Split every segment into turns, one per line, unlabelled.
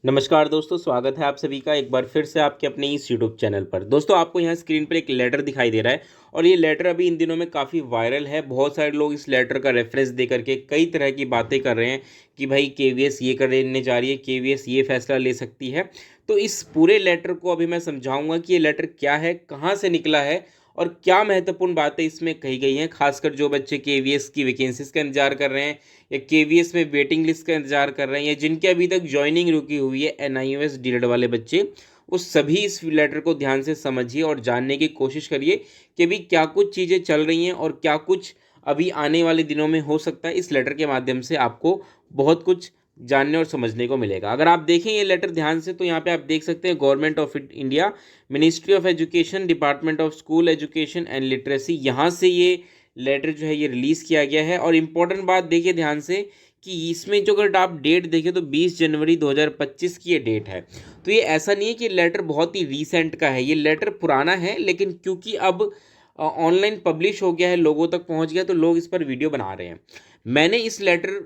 नमस्कार दोस्तों, स्वागत है आप सभी का एक बार फिर से आपके अपने इस यूट्यूब चैनल पर। दोस्तों, आपको यहाँ स्क्रीन पर एक लेटर दिखाई दे रहा है और ये लेटर अभी इन दिनों में काफ़ी वायरल है। बहुत सारे लोग इस लेटर का रेफरेंस दे करके कई तरह की बातें कर रहे हैं कि भाई केवीएस ये करने जा रही है, केवीएस ये फैसला ले सकती है। तो इस पूरे लेटर को अभी मैं समझाऊंगा कि ये लेटर क्या है, कहाँ से निकला है और क्या महत्वपूर्ण बातें इसमें कही गई हैं। खासकर जो बच्चे केवीएस की वैकेंसीज का इंतजार कर रहे हैं या केवीएस में वेटिंग लिस्ट का इंतजार कर रहे हैं या जिनके अभी तक ज्वाइनिंग रुकी हुई है एनआईओएस डीएलएड वाले बच्चे, वो सभी इस लेटर को ध्यान से समझिए और जानने की कोशिश करिए कि अभी क्या कुछ चीज़ें चल रही हैं और क्या कुछ अभी आने वाले दिनों में हो सकता है। इस लेटर के माध्यम से आपको बहुत कुछ जानने और समझने को मिलेगा। अगर आप देखें ये लेटर ध्यान से तो यहाँ पे आप देख सकते हैं government of India, ministry of education, department of school education and literacy, यहाँ से ये लेटर जो है ये रिलीज़ किया गया है। और इम्पोर्टेंट बात देखिए ध्यान से कि इसमें जो अगर आप डेट देखें तो 20 जनवरी 2025 की ये डेट है। तो ये ऐसा नहीं है कि लेटर बहुत ही रीसेंट का है, ये लेटर पुराना है, लेकिन क्योंकि अब ऑनलाइन पब्लिश हो गया है, लोगों तक पहुंच गया, तो लोग इस पर वीडियो बना रहे हैं। मैंने इस लेटर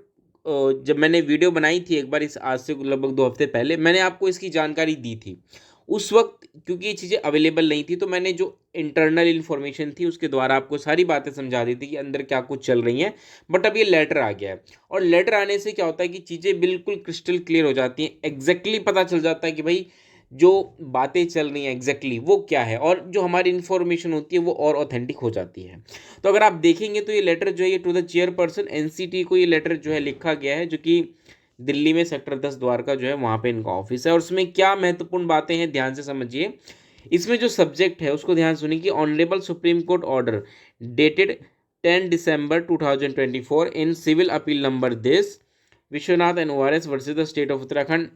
जब मैंने वीडियो बनाई थी एक बार, इस आज से लगभग 2 हफ्ते पहले, मैंने आपको इसकी जानकारी दी थी। उस वक्त क्योंकि ये चीज़ें अवेलेबल नहीं थी तो मैंने जो इंटरनल इन्फॉर्मेशन थी उसके द्वारा आपको सारी बातें समझा दी थी कि अंदर क्या कुछ चल रही हैं। बट अब ये लेटर आ गया है और लेटर आने से क्या होता है कि चीज़ें बिल्कुल क्रिस्टल क्लियर हो जाती हैं। एग्जैक्टली पता चल जाता है कि भाई जो बातें चल रही हैं एग्जैक्टली वो क्या है, और जो हमारी इन्फॉर्मेशन होती है वो और ऑथेंटिक हो जाती है। तो अगर आप देखेंगे तो ये लेटर जो है ये टू द चेयरपर्सन एनसीटी को ये लेटर जो है लिखा गया है, जो कि दिल्ली में सेक्टर 10 द्वारका जो है वहाँ पे इनका ऑफिस है। और उसमें क्या महत्वपूर्ण बातें हैं ध्यान से समझिए। इसमें जो सब्जेक्ट है उसको ध्यान सुनिए कि honourable supreme court order dated 10 December 2024 in civil appeal number this Vishwanath and ORS versus the state of Uttarakhand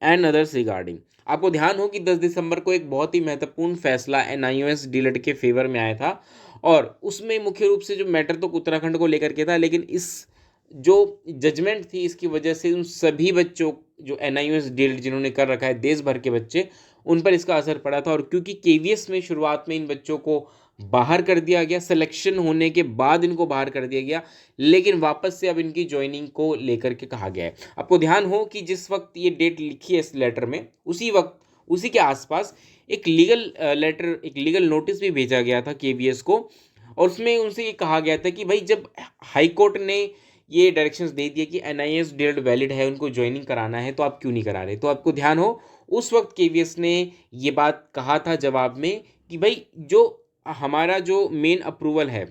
and others regarding. आपको ध्यान हो कि 10 दिसंबर को एक बहुत ही महत्वपूर्ण फैसला एनआईओएस डीएलएड के फेवर में आया था और उसमें मुख्य रूप से जो मैटर तो उत्तराखंड को लेकर के था, लेकिन इस जो जजमेंट थी इसकी वजह से उन सभी बच्चों जो एनआईओएस डीएलएड जिन्होंने कर रखा है, देश भर के बच्चे, उन पर इसका असर पड़ा था। और क्योंकि केवीएस में शुरुआत में इन बच्चों को बाहर कर दिया गया, सिलेक्शन होने के बाद इनको बाहर कर दिया गया, लेकिन वापस से अब इनकी ज्वाइनिंग को लेकर के कहा गया है। आपको ध्यान हो कि जिस वक्त ये डेट लिखी है इस लेटर में, उसी वक्त उसी के आसपास एक लीगल लेटर, एक लीगल नोटिस भी भेजा गया था केवीएस को। और उसमें उनसे ये कहा गया था कि भाई जब हाई कोर्ट ने ये डायरेक्शंस दे दिए कि एनआईएस डीएलएड वैलिड है, उनको ज्वाइनिंग कराना है, तो आप क्यों नहीं करा रहे। तो आपको ध्यान हो उस वक्त केवीएस ने ये बात कहा था जवाब में कि भाई जो हमारा जो मेन अप्रूवल है,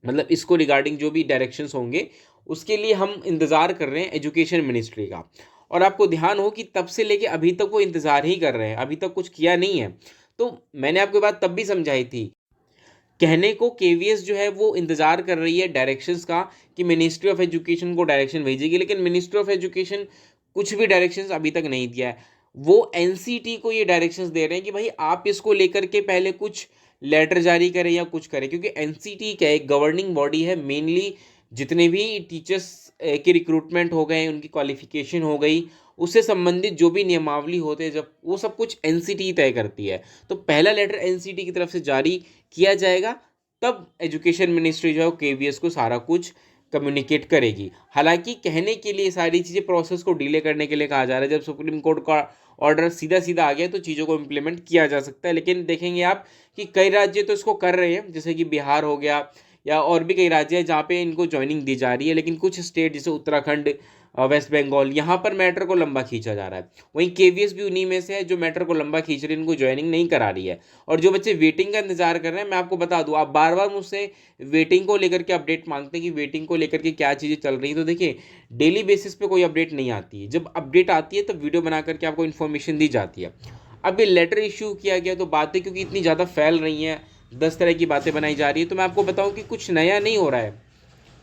मतलब इसको रिगार्डिंग जो भी डायरेक्शंस होंगे उसके लिए हम इंतज़ार कर रहे हैं एजुकेशन मिनिस्ट्री का। और आपको ध्यान हो कि तब से लेके अभी तक वो इंतज़ार ही कर रहे हैं, अभी तक कुछ किया नहीं है। तो मैंने आपको बात तब भी समझाई थी, कहने को केवीएस जो है वो इंतज़ार कर रही है डायरेक्शंस का कि मिनिस्ट्री ऑफ एजुकेशन को डायरेक्शन भेजेगी, लेकिन मिनिस्ट्री ऑफ एजुकेशन कुछ भी डायरेक्शंस अभी तक नहीं दिया है। वो एनसीटी को ये डायरेक्शंस दे रहे हैं कि भाई आप इसको लेकर के पहले कुछ लेटर जारी करें या कुछ करें, क्योंकि एनसीटी क्या एक गवर्निंग बॉडी है। मेनली जितने भी टीचर्स के रिक्रूटमेंट हो गए, उनकी क्वालिफिकेशन हो गई, उससे संबंधित जो भी नियमावली होते हैं, जब वो सब कुछ एनसीटी तय करती है। तो पहला लेटर एनसीटी की तरफ से जारी किया जाएगा, तब एजुकेशन मिनिस्ट्री जो है केवीएस को सारा कुछ कम्युनिकेट करेगी। हालांकि कहने के लिए सारी चीज़ें प्रोसेस को डिले करने के लिए कहा जा रहा है। जब सुप्रीम कोर्ट का ऑर्डर सीधा सीधा आ गया तो चीज़ों को इम्प्लीमेंट किया जा सकता है। लेकिन देखेंगे आप कि कई राज्य तो इसको कर रहे हैं, जैसे कि बिहार हो गया या और भी कई राज्य हैं जहाँ पे इनको ज्वाइनिंग दी जा रही है, लेकिन कुछ स्टेट जैसे उत्तराखंड, वेस्ट बंगाल, यहाँ पर मैटर को लंबा खींचा जा रहा है। वहीं केवीएस भी उन्हीं में से है जो मैटर को लंबा खींच रही है, इनको ज्वाइनिंग नहीं करा रही है। और जो बच्चे वेटिंग का इंतजार कर रहे हैं, मैं आपको बता दूं, आप बार बार मुझसे वेटिंग को लेकर के अपडेट मांगते हैं कि वेटिंग को लेकर के क्या चीज़ें चल रही हैं। तो देखिए, डेली बेसिस पे कोई अपडेट नहीं आती है। जब अपडेट आती है तब वीडियो बना करके आपको इन्फॉर्मेशन दी जाती है। अब ये लेटर इशू किया गया तो बातें क्योंकि इतनी ज़्यादा फैल रही हैं, 10 तरह की बातें बनाई जा रही है, तो मैं आपको बताऊं कि कुछ नया नहीं हो रहा है,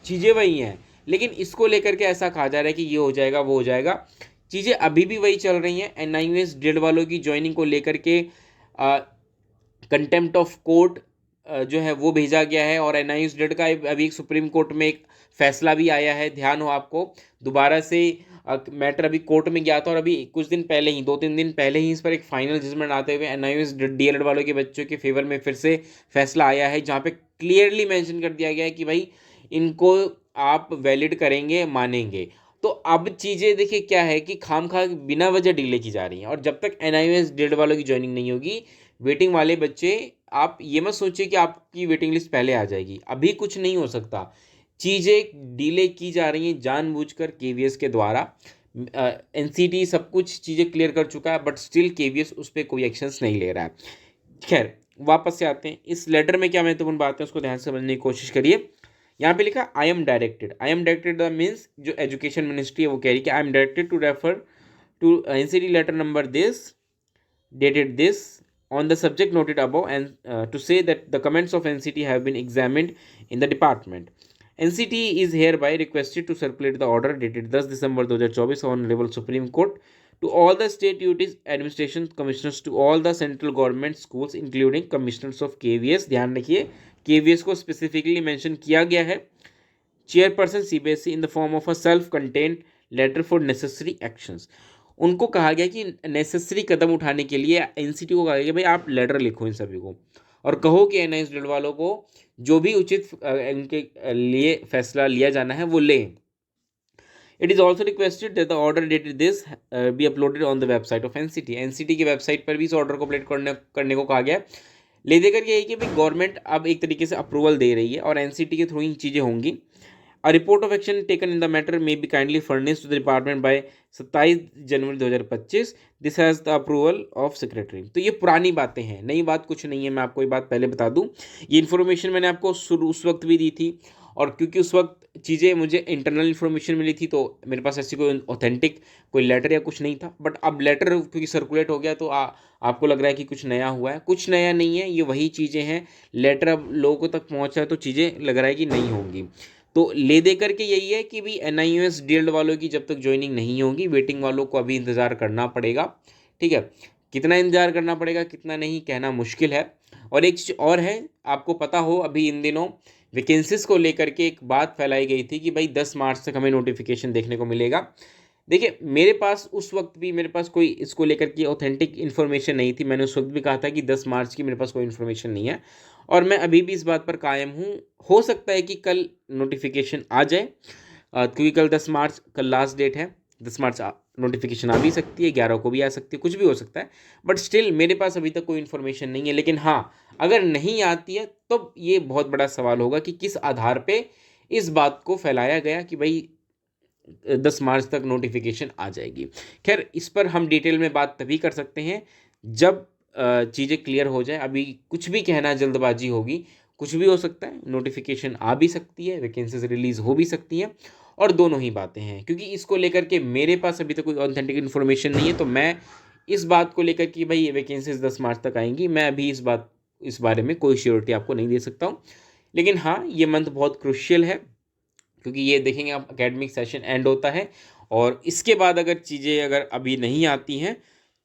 चीज़ें वही हैं। लेकिन इसको लेकर के ऐसा कहा जा रहा है कि ये हो जाएगा वो हो जाएगा, चीज़ें अभी भी वही चल रही हैं। एनआईओएस डेड वालों की ज्वाइनिंग को लेकर के कंटेम्प्ट ऑफ कोर्ट जो है वो भेजा गया है और एनआईओएस डेड का अभी एक सुप्रीम कोर्ट में एक फैसला भी आया है। ध्यान हो आपको, दोबारा से मैटर अभी कोर्ट में गया था और अभी कुछ दिन पहले ही, 2-3 दिन पहले ही इस पर एक फाइनल जजमेंट आते हुए एनआईओएस डीएलएड वालों के बच्चों के फेवर में फिर से फैसला आया है, जहाँ पे क्लियरली मेंशन कर दिया गया है कि भाई इनको आप वैलिड करेंगे, मानेंगे। तो अब चीज़ें देखिए क्या है कि खामखा बिना वजह डिले की जा रही हैं, और जब तक NIOS डेढ़ वालों की ज्वाइनिंग नहीं होगी, वेटिंग वाले बच्चे, आप ये मत सोचिए कि आपकी वेटिंग लिस्ट पहले आ जाएगी, अभी कुछ नहीं हो सकता। चीज़ें डिले की जा रही हैं जानबूझकर KVS के द्वारा। NCT सब कुछ चीज़ें क्लियर कर चुका है, बट स्टिल KVS उस पर कोई एक्शंस नहीं ले रहा है। खैर, वापस से आते हैं, इस लेटर में क्या महत्वपूर्ण बात है उसको ध्यान से समझने की कोशिश करिए। यहाँ पे लिखा I am directed the means जो एजुकेशन मिनिस्ट्री है वो कह रही है कि I am directed to refer to NCT letter number this dated this on the subject noted above, and to say that the comments of NCT have been examined in the department. NCT is hereby requested to circulate the order dated 10 December 2024 on Honorable Supreme Court to all the state duties administration commissioners to all the central government schools including commissioners of KVS। ध्यान रखिए KVS को specifically mention किया गया है। Chairperson CBSE in the form of a self content letter for necessary actions. उनको कहा गया कि नेसेसरी कदम उठाने के लिए NCT को कहा गया कि भाई आप लेटर लिखो इन सभी को, और कहो कि NIOS डेढ़ वालों को जो भी उचित इनके लिए फैसला लिया जाना है वो लें। It is also requested that the order dated this be uploaded on the website of NCT की वेबसाइट पर भी इस ऑर्डर को अपलोड करने को कहा गया। ले देकर यही कि भाई गवर्नमेंट अब एक तरीके से अप्रूवल दे रही है और NCT के थ्रू इन चीज़ें होंगी। A report of action taken in the matter may be kindly furnished to the department by 27 January 2025। This has the approval of secretary। तो ये पुरानी बातें हैं, नई बात कुछ नहीं है। मैं आपको ये बात पहले बता दूं, ये इन्फॉर्मेशन मैंने आपको उस वक्त भी दी थी, और क्योंकि उस वक्त चीज़ें मुझे इंटरनल इन्फॉर्मेशन मिली थी तो मेरे पास ऐसी कोई ऑथेंटिक कोई लेटर या कुछ नहीं था। बट अब लेटर क्योंकि सर्कुलेट हो गया तो आपको लग रहा है कि कुछ नया हुआ है। कुछ नया नहीं है, ये वही चीज़ें हैं। लेटर अब लोगों तक पहुँचा है तो चीज़ें लग रहा है कि नहीं होंगी। तो ले दे करके यही है कि भी NIOS डीएल्ड वालों की जब तक ज्वाइनिंग नहीं होगी, वेटिंग वालों को अभी इंतज़ार करना पड़ेगा। ठीक है, कितना इंतज़ार करना पड़ेगा कितना नहीं कहना मुश्किल है। और एक चीज़ और है, आपको पता हो अभी इन दिनों वैकेंसीज़ को लेकर के एक बात फैलाई गई थी कि भाई 10 मार्च तक हमें नोटिफिकेशन देखने को मिलेगा। देखिए मेरे पास उस वक्त भी मेरे पास कोई इसको लेकर के ऑथेंटिक इन्फॉर्मेशन नहीं थी। मैंने उस वक्त भी कहा था कि 10 मार्च की मेरे पास कोई इन्फॉर्मेशन नहीं है, और मैं अभी भी इस बात पर कायम हूँ। हो सकता है कि कल नोटिफिकेशन आ जाए, क्योंकि कल 10 मार्च कल लास्ट डेट है। 10 मार्च नोटिफिकेशन आ भी सकती है, 11 को भी आ सकती है, कुछ भी हो सकता है। बट स्टिल मेरे पास अभी तक कोई इन्फॉर्मेशन नहीं है। लेकिन हाँ, अगर नहीं आती है तो ये बहुत बड़ा सवाल होगा कि किस आधार पे इस बात को फैलाया गया कि भाई 10 मार्च तक नोटिफिकेशन आ जाएगी। खैर, इस पर हम डिटेल में बात तभी कर सकते हैं जब चीज़ें क्लियर हो जाए। अभी कुछ भी कहना जल्दबाजी होगी, कुछ भी हो सकता है। नोटिफिकेशन आ भी सकती है, वैकेंसीज रिलीज़ हो भी सकती हैं, और दोनों ही बातें हैं। क्योंकि इसको लेकर के मेरे पास अभी तक कोई ऑथेंटिक इन्फॉर्मेशन नहीं है, तो मैं इस बात को लेकर कि भाई ये वैकेंसीज 10 मार्च तक आएंगी, मैं अभी इस बारे में कोई श्योरिटी आपको नहीं दे सकता हूँ। लेकिन हाँ, ये मंथ बहुत क्रुशियल है, क्योंकि ये देखेंगे आप एकेडमिक सेशन एंड होता है, और इसके बाद अगर चीज़ें अगर अभी नहीं आती हैं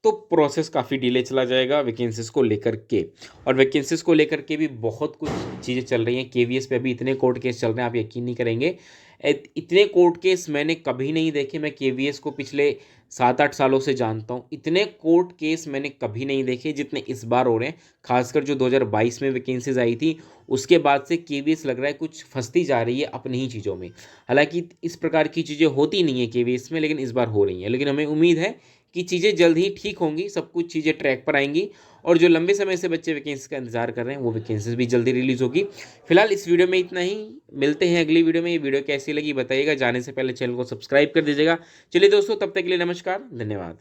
तो प्रोसेस काफ़ी डिले चला जाएगा वैकेंसीज़ को लेकर के। और वैकेंसीज़ को लेकर के भी बहुत कुछ चीज़ें चल रही हैं। KVS पे अभी इतने कोर्ट केस चल रहे हैं, आप यकीन नहीं करेंगे। इतने कोर्ट केस मैंने कभी नहीं देखे। मैं KVS को पिछले 7-8 सालों से जानता हूँ। इतने कोर्ट केस मैंने कभी नहीं देखे जितने इस बार हो रहे हैं। खासकर जो 2022 में वैकेंसीज आई थी उसके बाद से KVS लग रहा है कुछ फंसती जा रही है अपनी ही चीज़ों में। हालांकि इस प्रकार की चीज़ें होती नहीं है KVS में, लेकिन इस बार हो रही हैं। लेकिन हमें उम्मीद है कि चीज़ें जल्द ही ठीक होंगी, सब कुछ चीज़ें ट्रैक पर आएंगी, और जो लंबे समय से बच्चे वैकेंसी का इंतजार कर रहे हैं वो वैकेंसीज भी जल्दी रिलीज़ होगी। फिलहाल इस वीडियो में इतना ही, मिलते हैं अगली वीडियो में। ये वीडियो कैसी लगी बताइएगा, जाने से पहले चैनल को सब्सक्राइब कर दीजिएगा। चलिए दोस्तों, तब तक के लिए नमस्कार, धन्यवाद।